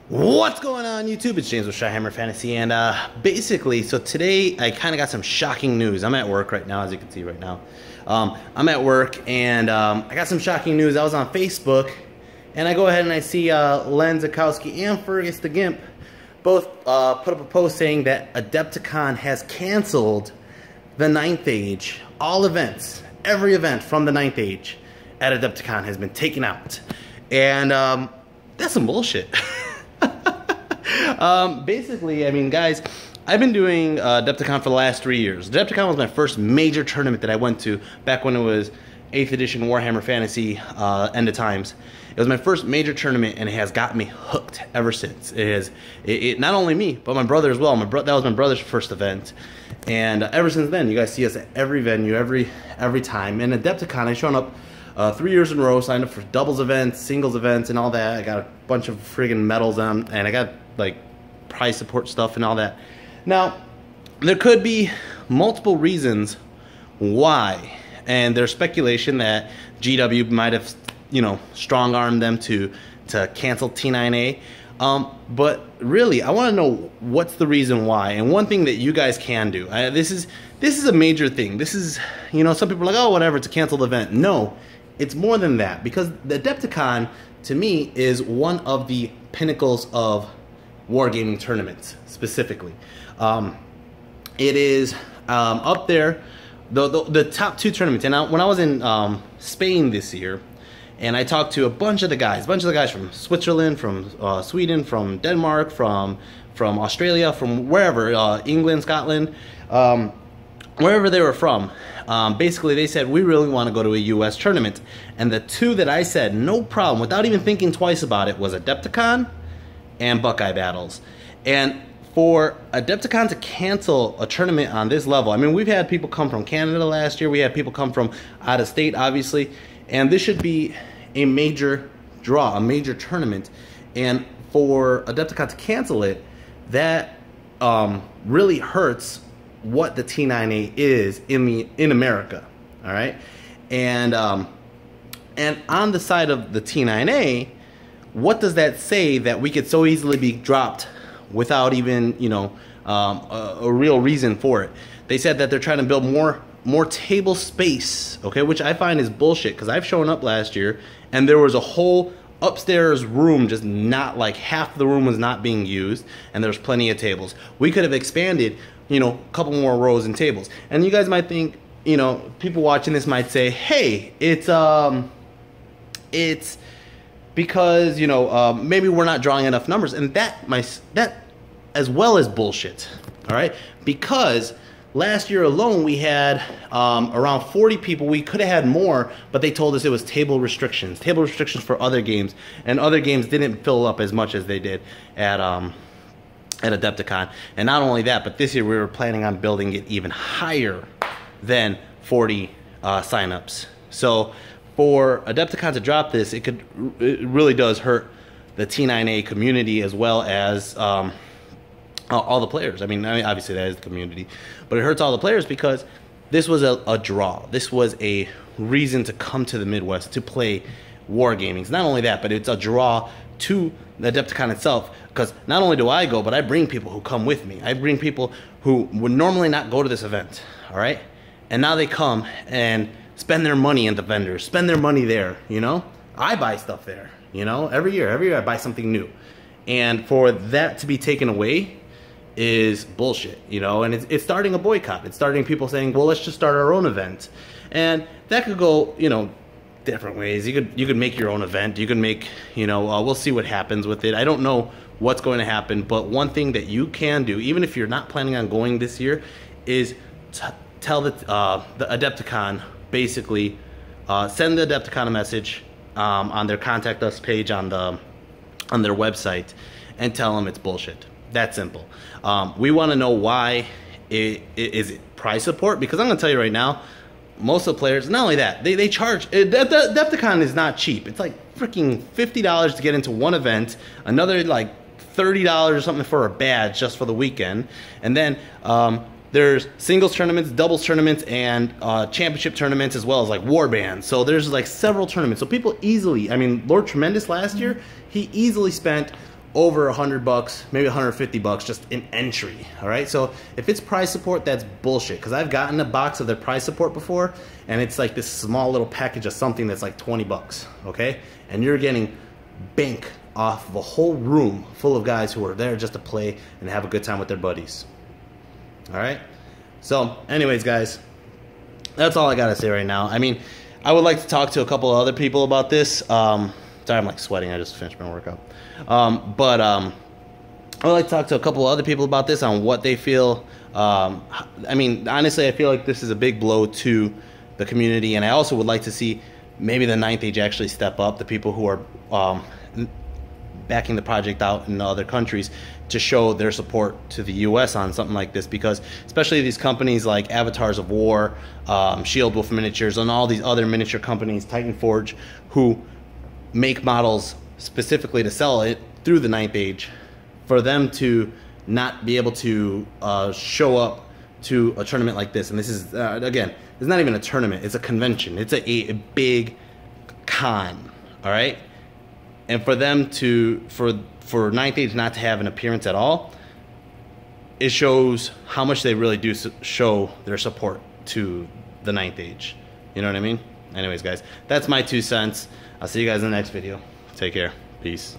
What's going on YouTube? It's James with Shyhammer Fantasy, and basically, so today I kind of got some shocking news. I'm at work right now, as you can see right now. I'm at work, and I got some shocking news. I was on Facebook, and I go ahead and I see Len Zakowski and Fergus the Gimp both put up a post saying that Adepticon has canceled the 9th Age. All events, every event from the 9th Age at Adepticon has been taken out. And that's some bullshit. Basically, I mean, guys, I've been doing Adepticon for the last 3 years. Adepticon was my first major tournament that I went to back when it was 8th edition Warhammer Fantasy, End of Times. It was my first major tournament, and it has got me hooked ever since. It not only me, but my brother as well. That was my brother's first event, and ever since then, you guys see us at every venue, every time. And Adepticon, I've shown up 3 years in a row, signed up for doubles events, singles events, and all that. I got a bunch of friggin' medals on, and I got like prize support stuff and all that. Now, there could be multiple reasons why, and there's speculation that GW might have, you know, strong-armed them to cancel T9A. But really, I want to know what's the reason why. And one thing that you guys can do, this is a major thing. This is, you know, some people are like, oh, whatever, it's a canceled event. No, it's more than that, because the Adepticon, to me, is one of the pinnacles of wargaming tournaments, specifically. It is up there, the top 2 tournaments. And when I was in Spain this year, and I talked to a bunch of the guys from Switzerland, from Sweden, from Denmark, from Australia, from wherever, England, Scotland, wherever they were from. Basically, they said, we really want to go to a US tournament. And the 2 that I said, no problem, without even thinking twice about it, was Adepticon and Buckeye Battles. And for Adepticon to cancel a tournament on this level, I mean, we've had people come from Canada last year, we had people come from out of state, obviously, and this should be a major draw, a major tournament. And for Adepticon to cancel it, that really hurts what the T9A is in America, all right? And on the side of the T9A, what does that say that we could so easily be dropped without even, you know, a real reason for it? They said that they're trying to build more table space, okay, which I find is bullshit, because I've shown up last year and there was a whole upstairs room, just not, like, half the room was not being used, and there's plenty of tables. We could have expanded, you know, a couple more rows and tables. And you guys might think, you know, people watching this might say, hey, it's because, you know, maybe we're not drawing enough numbers, and that as well as bullshit, all right? Because last year alone we had around 40 people. We could have had more, but they told us it was table restrictions for other games, and other games didn't fill up as much as they did at Adepticon. And not only that, but this year we were planning on building it even higher than 40 signups. So for Adepticon to drop this, it really does hurt the T9A community as well as all the players. I mean, obviously that is the community, but it hurts all the players because this was a draw. This was a reason to come to the Midwest to play wargaming. Not only that, but it's a draw to the Adepticon itself, because not only do I go, but I bring people who come with me. I bring people who would normally not go to this event, all right? And now they come and spend their money in the vendors, spend their money there, you know? I buy stuff there, you know? Every year I buy something new. And for that to be taken away is bullshit, you know? And it's starting a boycott. It's starting people saying, well, let's just start our own event. And that could go, you know, different ways. You could make your own event. You could make, you know, we'll see what happens with it. I don't know what's going to happen, but one thing that you can do, even if you're not planning on going this year, is tell the Adepticon, basically, send the Adepticon a message on their contact us page on their website, and tell them it's bullshit. That simple. We want to know why. Is it prize support? Because I'm going to tell you right now, most of the players, not only that, they charge. Adepticon is not cheap. It's like freaking $50 to get into one event, another like $30 or something for a badge just for the weekend, and then there's singles tournaments, doubles tournaments, and championship tournaments, as well as like war bands. So there's like several tournaments. So people easily, I mean, Lord Tremendous last year, he easily spent over $100, maybe $150 just in entry. All right, so if it's prize support, that's bullshit, because I've gotten a box of their prize support before, and it's like this small little package of something that's like $20, okay, and you're getting bank off of a whole room full of guys who are there just to play and have a good time with their buddies. All right, so anyways, guys, that's all I gotta say right now. I mean, I would like to talk to a couple of other people about this. Sorry, I'm like sweating. I just finished my workout. I would like to talk to a couple of other people about this on what they feel. I mean, honestly, I feel like this is a big blow to the community, and I also would like to see maybe the Ninth Age actually step up, the people who are backing the project out in other countries, to show their support to the US on something like this, because especially these companies like Avatars of War, Shield Wolf Miniatures, and all these other miniature companies, Titan Forge, who make models specifically to sell it through the Ninth Age, for them to not be able to show up to a tournament like this. And this is, again, it's not even a tournament, it's a convention. It's a big con, all right? And for them to, for Ninth Age not to have an appearance at all, it shows how much they really do show their support to the Ninth Age. You know what I mean? Anyways, guys, that's my 2 cents. I'll see you guys in the next video. Take care. Peace.